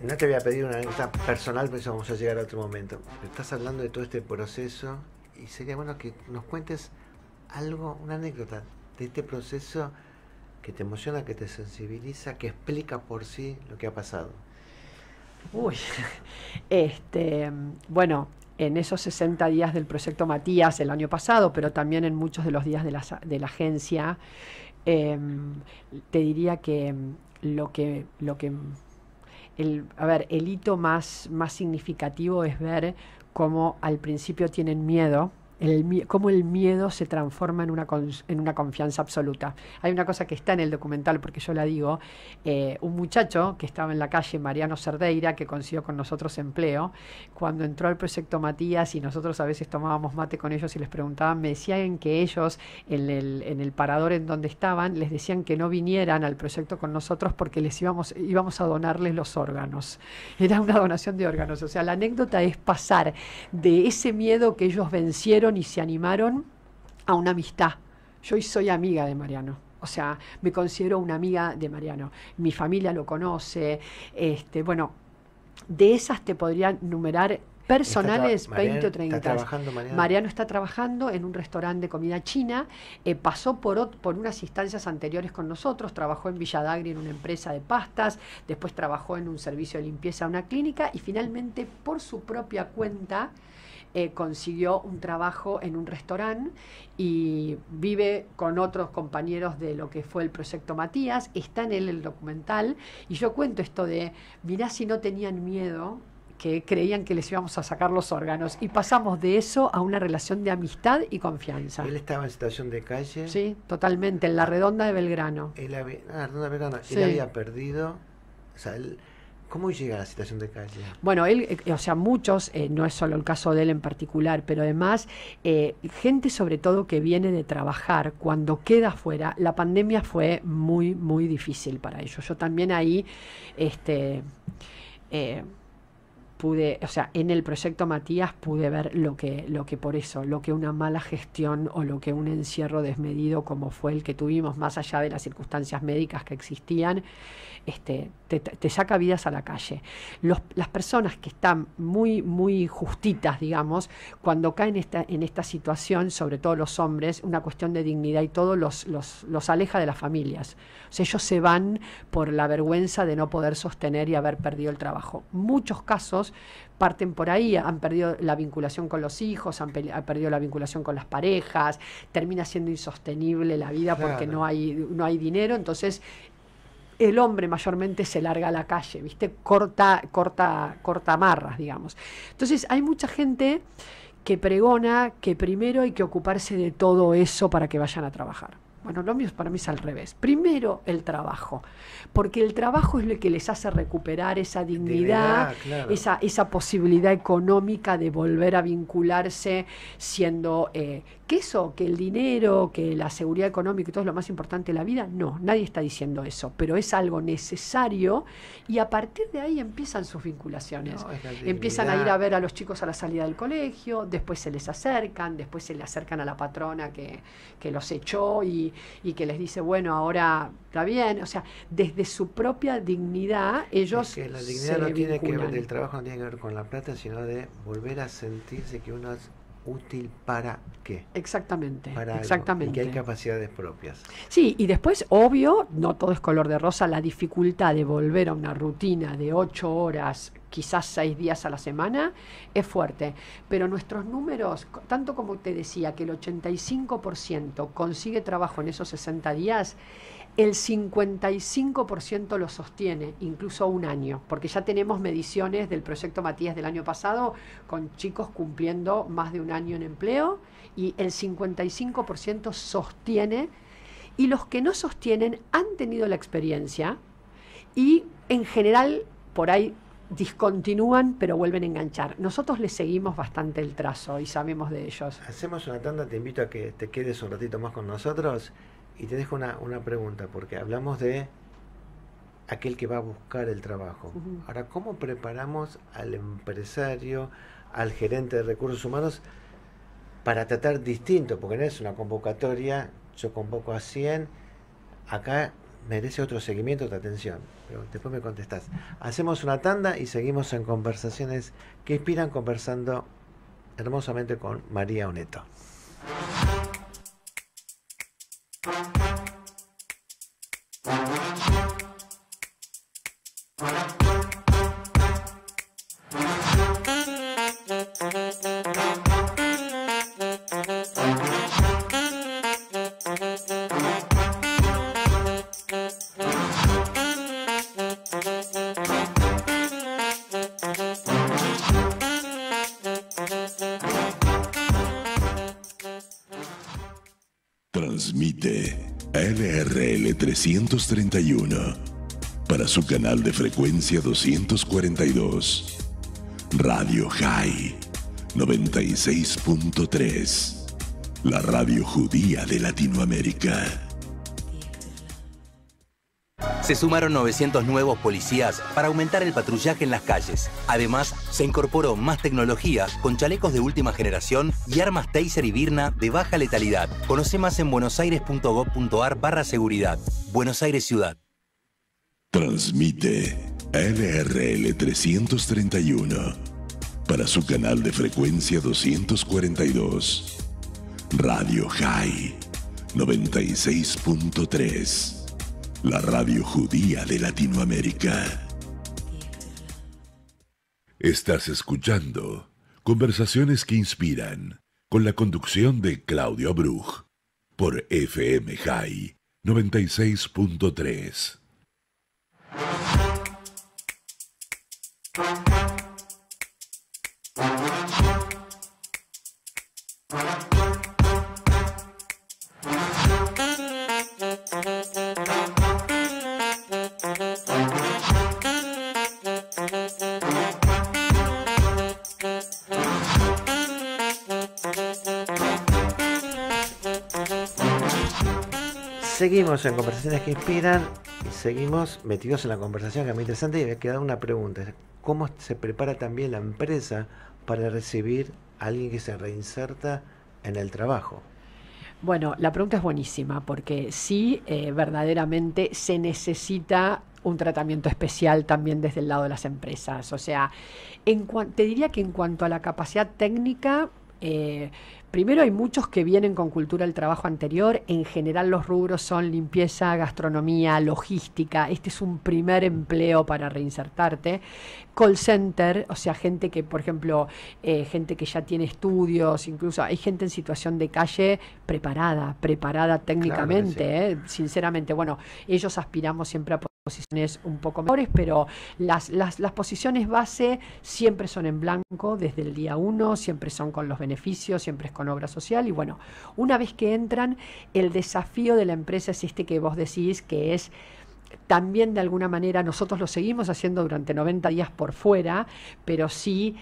No te voy a pedir una anécdota personal, pero eso vamos a llegar a otro momento. Estás hablando de todo este proceso y sería bueno que nos cuentes algo, una anécdota de este proceso que te emociona, que te sensibiliza, que explica por sí lo que ha pasado.
Uy, bueno, en esos 60 días del proyecto Matías el año pasado, pero también en muchos de los días de la agencia, te diría que el hito más significativo es ver cómo al principio tienen miedo, cómo el miedo se transforma en una confianza absoluta. Hay una cosa que está en el documental, porque yo la digo, un muchacho que estaba en la calle, Mariano Cerdeira, que consiguió con nosotros empleo, cuando entró al proyecto Matías y nosotros a veces tomábamos mate con ellos y les preguntaban, me decían que ellos en el parador en donde estaban, les decían que no vinieran al proyecto con nosotros porque íbamos a donarles los órganos. Era una donación de órganos. O sea, la anécdota es pasar de ese miedo que ellos vencieron y se animaron a una amistad. Yo hoy soy amiga de Mariano, o sea, me considero una amiga de Mariano. Mi familia lo conoce. Bueno, de esas te podría numerar personales 20 o 30.
¿Está trabajando Mariano?
Mariano está trabajando en un restaurante de comida china, pasó por unas instancias anteriores con nosotros, trabajó en Villadagri en una empresa de pastas, después trabajó en un servicio de limpieza de una clínica y finalmente por su propia cuenta consiguió un trabajo en un restaurante y vive con otros compañeros de lo que fue el proyecto Matías. Está en el documental y yo cuento esto de, mirá si no tenían miedo, que creían que les íbamos a sacar los órganos, y pasamos de eso a una relación de amistad y confianza.
¿Él estaba en situación de calle?
Sí, totalmente, en la Redonda de Belgrano.
La Redonda de Belgrano.
Sí.
Él había perdido, o sea, ¿cómo llega a la situación de calle?
Bueno, él, o sea, muchos, no es solo el caso de él en particular, pero además, gente sobre todo que viene de trabajar, cuando queda afuera, la pandemia fue muy, muy difícil para ellos. Yo también ahí, pude, o sea, en el proyecto Matías pude ver lo que una mala gestión o lo que un encierro desmedido como fue el que tuvimos, más allá de las circunstancias médicas que existían, te saca vidas a la calle. Las personas que están muy, muy justitas, digamos, cuando caen en esta situación, sobre todo los hombres, una cuestión de dignidad y todo, los aleja de las familias. O sea, ellos se van por la vergüenza de no poder sostener y haber perdido el trabajo. Muchos casos parten por ahí, han perdido la vinculación con los hijos, han perdido la vinculación con las parejas, termina siendo insostenible la vida porque no hay dinero, entonces el hombre mayormente se larga a la calle, ¿viste? Corta amarras, digamos. Entonces hay mucha gente que pregona que primero hay que ocuparse de todo eso para que vayan a trabajar. Bueno, lo mío para mí es al revés. Primero el trabajo, porque el trabajo es lo que les hace recuperar esa dignidad, claro, esa posibilidad económica de volver a vincularse, siendo ¿Que eso, que el dinero, que la seguridad económica y todo es lo más importante de la vida? No, nadie está diciendo eso, pero es algo necesario y a partir de ahí empiezan sus vinculaciones. Empiezan a ir a ver a los chicos a la salida del colegio, después se les acercan, después se le acercan a la patrona que los echó y que les dice, bueno, ahora está bien. O sea, desde su propia dignidad, ellos
es que la dignidad no tiene que ver, el trabajo no tiene que ver con la plata, sino de volver a sentirse que uno es útil para qué.
Exactamente,
para
exactamente.
Y que hay capacidades propias.
Sí, y después, obvio, no todo es color de rosa, la dificultad de volver a una rutina de 8 horas, quizás 6 días a la semana, es fuerte. Pero nuestros números, tanto como te decía, que el 85% consigue trabajo en esos 60 días, el 55% lo sostiene, incluso un año, porque ya tenemos mediciones del proyecto Matías del año pasado con chicos cumpliendo más de un año en empleo y el 55% sostiene, y los que no sostienen han tenido la experiencia y en general por ahí discontinúan pero vuelven a enganchar. Nosotros les seguimos bastante el trazo y sabemos de ellos.
Hacemos una tanda, te invito a que te quedes un ratito más con nosotros. Y te dejo una pregunta, porque hablamos de aquel que va a buscar el trabajo. Ahora, ¿cómo preparamos al empresario, al gerente de recursos humanos para tratar distinto? Porque no es una convocatoria, yo convoco a 100, acá merece otro seguimiento, otra atención. Pero después me contestás. Hacemos una tanda y seguimos en Conversaciones que Inspiran, conversando hermosamente con María Oneto.
Transmite LRL 331 para su canal de frecuencia 242. Radio High 96.3. La radio judía de Latinoamérica.
Se sumaron 900 nuevos policías para aumentar el patrullaje en las calles. Además, se incorporó más tecnología con chalecos de última generación y armas Taser y Birna de baja letalidad. Conoce más en buenosaires.gov.ar/seguridad. Buenos Aires Ciudad.
Transmite LRL 331 para su canal de frecuencia 242. Radio High 96.3. La radio judía de Latinoamérica. Estás escuchando Conversaciones que Inspiran, con la conducción de Claudio Abruj, por FM High 96.3.
Seguimos en Conversaciones que Inspiran y seguimos metidos en la conversación, que es muy interesante, y me ha quedado una pregunta. ¿Cómo se prepara también la empresa para recibir a alguien que se reinserta en el trabajo?
Bueno, la pregunta es buenísima porque sí, verdaderamente se necesita un tratamiento especial también desde el lado de las empresas. O sea, te diría que en cuanto a la capacidad técnica, primero hay muchos que vienen con cultura del trabajo anterior. En general los rubros son limpieza, gastronomía, logística. Este es un primer empleo para reinsertarte. Call center, o sea, gente que, por ejemplo, gente que ya tiene estudios, incluso hay gente en situación de calle preparada técnicamente, claro, sí. Sinceramente, bueno, ellos aspiramos siempre a posiciones un poco mejores, pero las posiciones base siempre son en blanco desde el día 1, siempre son con los beneficios, siempre es con obra social. Y bueno, una vez que entran, el desafío de la empresa es este que vos decís, que es también de alguna manera, nosotros lo seguimos haciendo durante 90 días por fuera, pero sí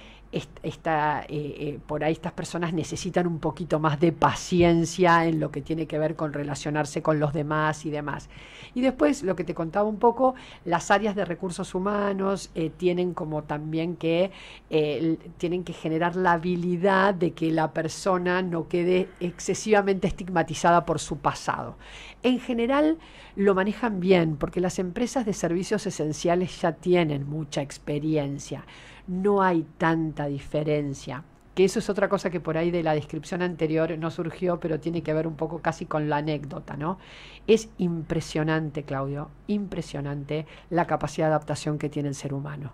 por ahí estas personas necesitan un poquito más de paciencia en lo que tiene que ver con relacionarse con los demás y demás. Y después, lo que te contaba un poco, las áreas de recursos humanos tienen como también tienen que generar la habilidad de que la persona no quede excesivamente estigmatizada por su pasado. En general lo manejan bien, porque las empresas de servicios esenciales ya tienen mucha experiencia. No hay tanta diferencia, que eso es otra cosa que por ahí de la descripción anterior no surgió, pero tiene que ver un poco casi con la anécdota, ¿no? Es impresionante, Claudio, impresionante la capacidad de adaptación que tiene el ser humano.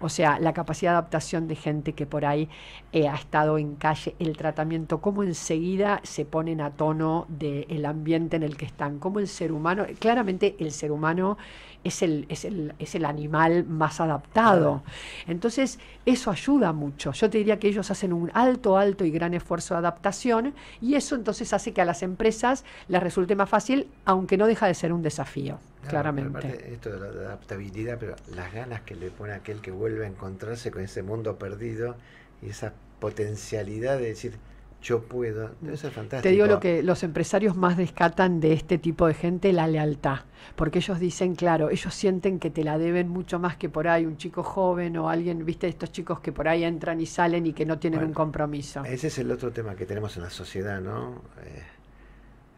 O sea, la capacidad de adaptación de gente que por ahí ha estado en calle, el tratamiento, cómo enseguida se ponen a tono del ambiente en el que están, cómo el ser humano, claramente el ser humano es el animal más adaptado. Entonces, eso ayuda mucho. Yo te diría que ellos hacen un alto y gran esfuerzo de adaptación, y eso entonces hace que a las empresas les resulte más fácil, aunque no deja de ser un desafío. Claramente.
Aparte, esto de la adaptabilidad, pero las ganas que le pone aquel que vuelve a encontrarse con ese mundo perdido y esa potencialidad de decir, yo puedo, debe ser fantástico.
Te digo lo que los empresarios más rescatan de este tipo de gente, la lealtad. Porque ellos dicen, claro, ellos sienten que te la deben mucho más que por ahí un chico joven o alguien, viste, estos chicos que por ahí entran y salen y que no tienen un compromiso.
Ese es el otro tema que tenemos en la sociedad, ¿no?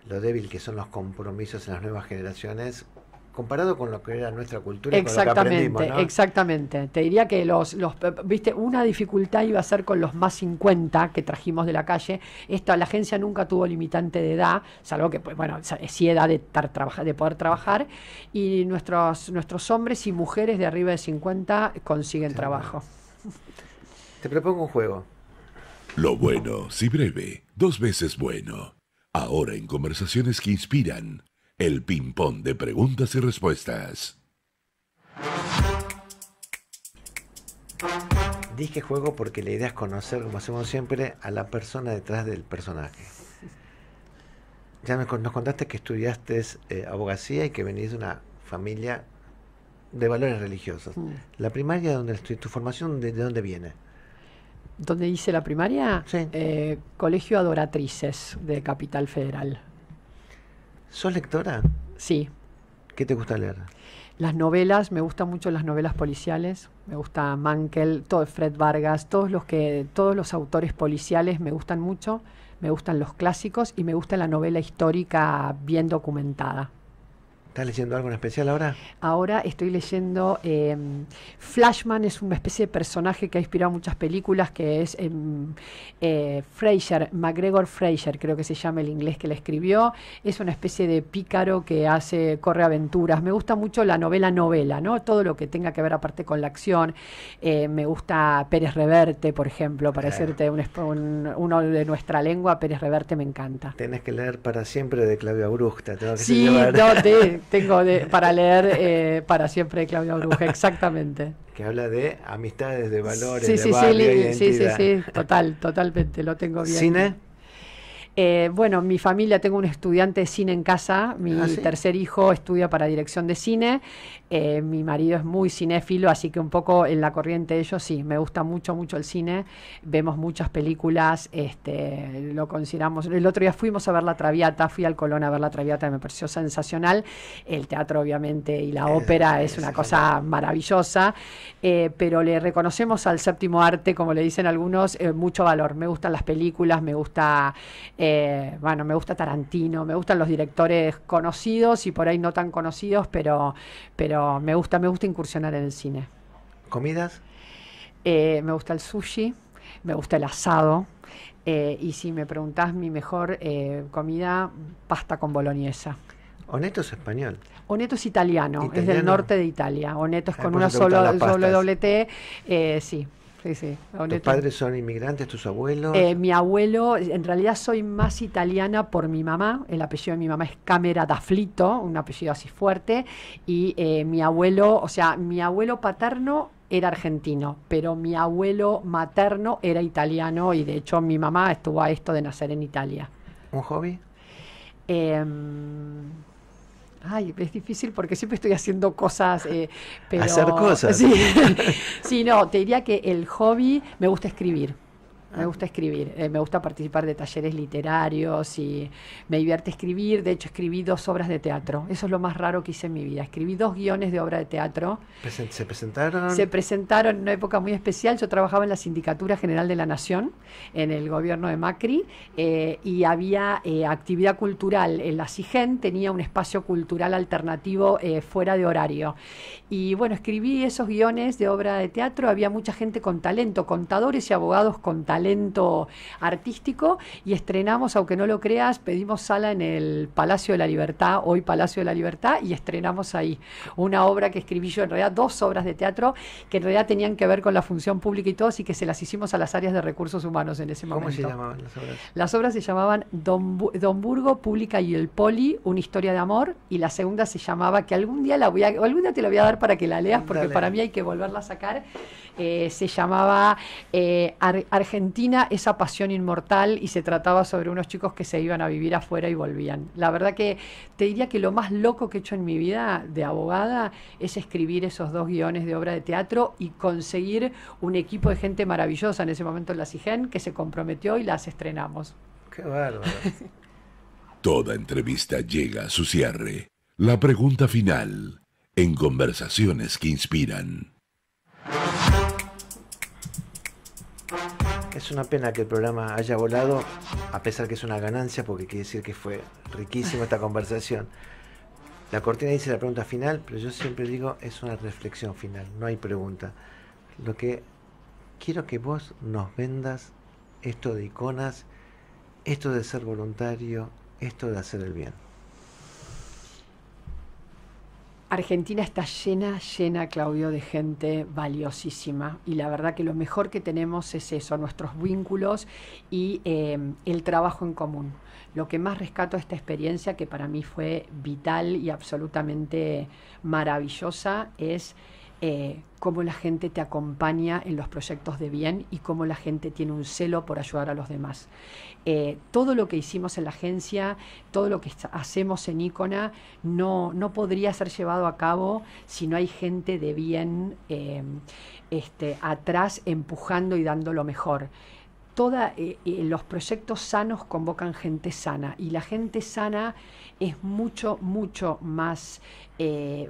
Lo débil que son los compromisos en las nuevas generaciones, comparado con lo que era nuestra cultura y con lo que aprendimos, ¿no?
Exactamente. Te diría que viste, una dificultad iba a ser con los más 50 que trajimos de la calle. La agencia nunca tuvo limitante de edad, salvo que, pues, bueno, sí edad de poder trabajar, y nuestros hombres y mujeres de arriba de 50 consiguen trabajo.
Te propongo un juego.
Lo bueno, si breve, 2 veces bueno. Ahora en Conversaciones que Inspiran, el ping-pong de preguntas y respuestas.
Dije juego porque la idea es conocer, como hacemos siempre, a la persona detrás del personaje. Ya nos contaste que estudiaste abogacía y que venís de una familia de valores religiosos. ¿La primaria, tu formación, de dónde viene?
¿Dónde hice la primaria?
Sí.
Colegio Adoratrices de Capital Federal.
¿Sos lectora?
Sí.
¿Qué te gusta leer?
Las novelas, me gustan mucho las novelas policiales, me gusta Mankell, Fred Vargas, todos los autores policiales me gustan mucho, me gustan los clásicos y me gusta la novela histórica bien documentada.
¿Estás leyendo algo en especial ahora?
Ahora estoy leyendo Flashman, es una especie de personaje que ha inspirado muchas películas, que es MacGregor Fraser, creo que se llama el inglés que la escribió. Es una especie de pícaro que corre aventuras. Me gusta mucho la novela, ¿no? Todo lo que tenga que ver aparte con la acción. Me gusta Pérez Reverte, por ejemplo, para hacerte uno de nuestra lengua. Pérez Reverte me encanta.
Tenés que leer Para siempre de Claudia Bruch.
Sí, tengo para leer Para siempre de Claudia Bruch, exactamente.
Que habla de amistades, de valores,
sí,
de barrio, identidad.
Sí, totalmente, lo tengo bien.
¿Cine?
Bueno, mi familia, tengo un estudiante de cine en casa, mi tercer hijo estudia para dirección de cine, mi marido es muy cinéfilo, así que un poco en la corriente de ellos, sí, me gusta mucho el cine, vemos muchas películas, lo consideramos. El otro día fuimos a ver La Traviata, fui al Colón a ver La Traviata, me pareció sensacional. El teatro, obviamente, y la ópera es una cosa maravillosa, pero le reconocemos al séptimo arte, como le dicen algunos, mucho valor. Me gustan las películas, me gusta me gusta Tarantino, me gustan los directores conocidos y por ahí no tan conocidos, pero me gusta incursionar en el cine.
¿Comidas?
Me gusta el sushi, me gusta el asado, y si me preguntás mi mejor comida, pasta con boloñesa.
¿Oneto es español?
Oneto es italiano, es del norte de Italia. Oneto es con una doble T, sí. Sí.
¿Tus padres son inmigrantes, tus abuelos?
Mi abuelo, en realidad soy más italiana por mi mamá, el apellido de mi mamá es Camera d'Afflito, un apellido así fuerte, y mi abuelo paterno era argentino, pero mi abuelo materno era italiano, y de hecho mi mamá estuvo a esto de nacer en Italia.
¿Un hobby?
Ay, es difícil porque siempre estoy haciendo cosas, pero...
Hacer cosas.
Sí. Sí, no, te diría que el hobby, me gusta escribir. Me gusta escribir, me gusta participar de talleres literarios y me divierte escribir. De hecho, escribí 2 obras de teatro. Eso es lo más raro que hice en mi vida. Escribí 2 guiones de obra de teatro.
¿Se presentaron?
Se presentaron en una época muy especial. Yo trabajaba en la Sindicatura General de la Nación, en el gobierno de Macri, y había actividad cultural. En la CIGEN tenía un espacio cultural alternativo fuera de horario. Y bueno, escribí esos guiones de obra de teatro. Había mucha gente con talento, contadores y abogados con talento artístico, y estrenamos, aunque no lo creas, pedimos sala en el Palacio de la Libertad, hoy Palacio de la Libertad, y estrenamos ahí una obra que escribí yo, en realidad 2 obras de teatro que en realidad tenían que ver con la función pública y todo, así que se las hicimos a las áreas de recursos humanos en ese momento.
¿Cómo se llamaban las obras?
Las obras se llamaban Don Burgo, Pública y el Poli, una historia de amor, y la segunda se llamaba, que algún día te la voy a dar para que la leas, porque
Dale.
para mí hay que volverla a sacar. Se llamaba Argentina, esa pasión inmortal, y se trataba sobre unos chicos que se iban a vivir afuera y volvían. La verdad que te diría que lo más loco que he hecho en mi vida de abogada es escribir esos 2 guiones de obra de teatro y conseguir un equipo de gente maravillosa en ese momento en la CIGEN que se comprometió y las estrenamos.
Qué bárbaro.
Toda entrevista llega a su cierre. La pregunta final en Conversaciones que Inspiran.
Es una pena que el programa haya volado, a pesar que es una ganancia, porque quiere decir que fue riquísima esta conversación. La cortina dice la pregunta final, pero yo siempre digo es una reflexión final, no hay pregunta. Lo que quiero que vos nos vendas, esto de iconas, esto de ser voluntario, esto de hacer el bien.
Argentina está llena, Claudio, de gente valiosísima, y la verdad que lo mejor que tenemos es eso, nuestros vínculos y el trabajo en común. Lo que más rescato de esta experiencia, que para mí fue vital y absolutamente maravillosa, es cómo la gente te acompaña en los proyectos de bien y cómo la gente tiene un celo por ayudar a los demás. Todo lo que hicimos en la agencia, todo lo que hacemos en Icona, no podría ser llevado a cabo si no hay gente de bien atrás empujando y dando lo mejor. Los proyectos sanos convocan gente sana, y la gente sana es mucho más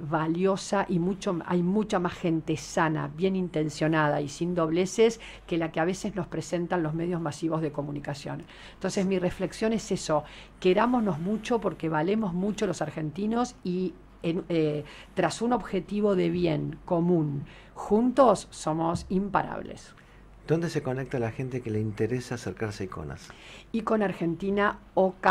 valiosa, y hay mucha más gente sana, bien intencionada y sin dobleces que la que a veces nos presentan los medios masivos de comunicación. Entonces mi reflexión es eso: querámonos mucho porque valemos mucho los argentinos, y tras un objetivo de bien común, juntos somos imparables.
¿Dónde se conecta la gente que le interesa acercarse a iconas?
Icon Argentina OK,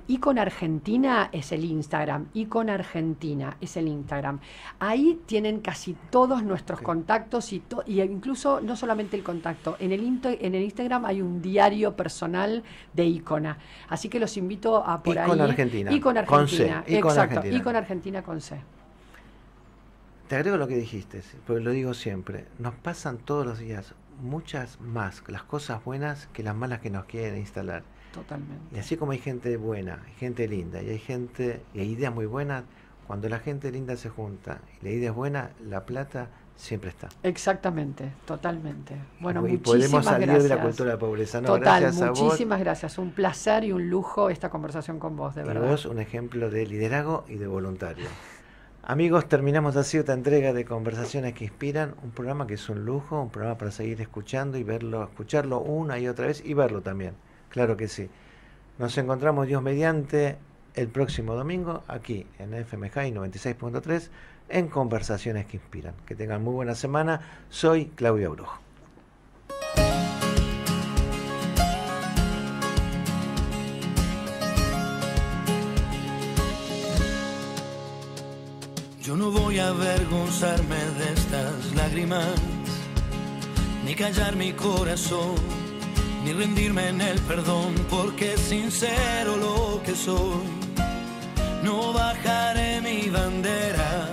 Icon Argentina es el Instagram, Icon Argentina es el Instagram. Ahí tienen casi todos nuestros contactos y incluso no solamente el contacto. En el Instagram hay un diario personal de Icona, así que los invito a por
Icon
ahí.
Argentina.
Icon Argentina,
con C. Icon
exacto.
Argentina.
Icon Argentina con C.
Te agrego lo que dijiste, porque lo digo siempre. Nos pasan todos los días muchas más las cosas buenas que las malas que nos quieren instalar.
Totalmente.
Y así como hay gente buena, hay gente linda, y hay ideas muy buenas, cuando la gente linda se junta y la idea es buena, la plata siempre está.
Exactamente, totalmente. Bueno,
y
muchísimas
podemos salir
gracias.
de la cultura de pobreza. No,
Total,
gracias a vos.
muchísimas gracias. Un placer y un lujo esta conversación con vos, de
Y
verdad.
vos un ejemplo de liderazgo y de voluntario. Amigos, terminamos así otra entrega de Conversaciones que Inspiran, un programa que es un lujo, un programa para seguir escuchando y escucharlo una y otra vez y verlo también, claro que sí. Nos encontramos, Dios mediante, el próximo domingo aquí en FM High 96.3 en Conversaciones que Inspiran. Que tengan muy buena semana. Soy Claudio Abruj.
Yo no voy a avergonzarme de estas lágrimas, ni callar mi corazón, ni rendirme en el perdón, porque es sincero lo que soy. No bajaré mi bandera.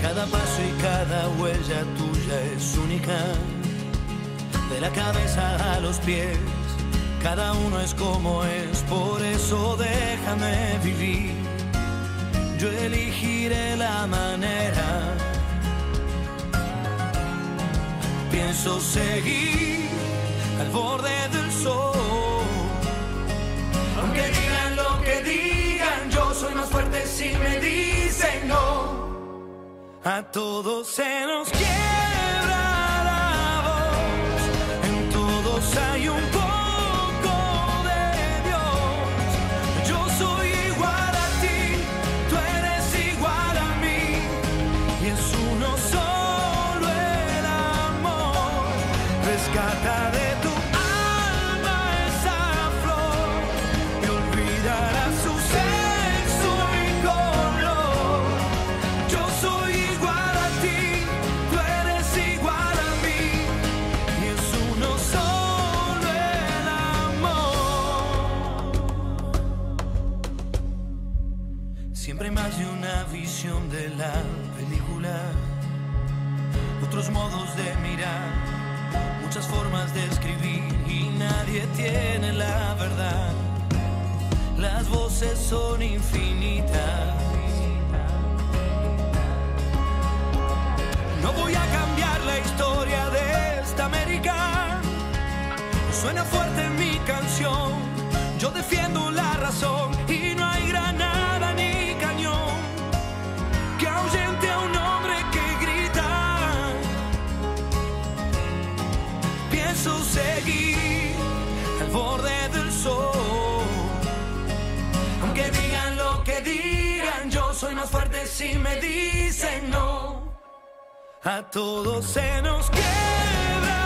Cada paso y cada huella tuya es única, de la cabeza a los pies. Cada uno es como es, por eso déjame vivir. Yo elegiré la manera. Pienso seguir al borde del sol. Aunque digan lo que digan, yo soy más fuerte si me dicen no. A todos se nos quiebra la voz, en todos hay un poco de Dios. Yo soy igual a ti, tú eres igual a mí, y es uno solo el amor. Rescata de tu alma esa flor y olvidará su sexo y color. Yo soy igual a ti, tú eres igual a mí, y es uno solo el amor. Siempre hay más de una visión de la película, otros modos de mirar, muchas formas de escribir, y nadie tiene la verdad. Las voces son infinitas. No voy a cambiar la historia de esta América. Suena fuerte mi canción. Yo defiendo la razón y no hay granada ni cañón que ahuyente a un hombre que grita. Pienso seguir al borde del sol. Aunque digan lo que digan, yo soy más fuerte si me dicen no. A todos se nos quiebra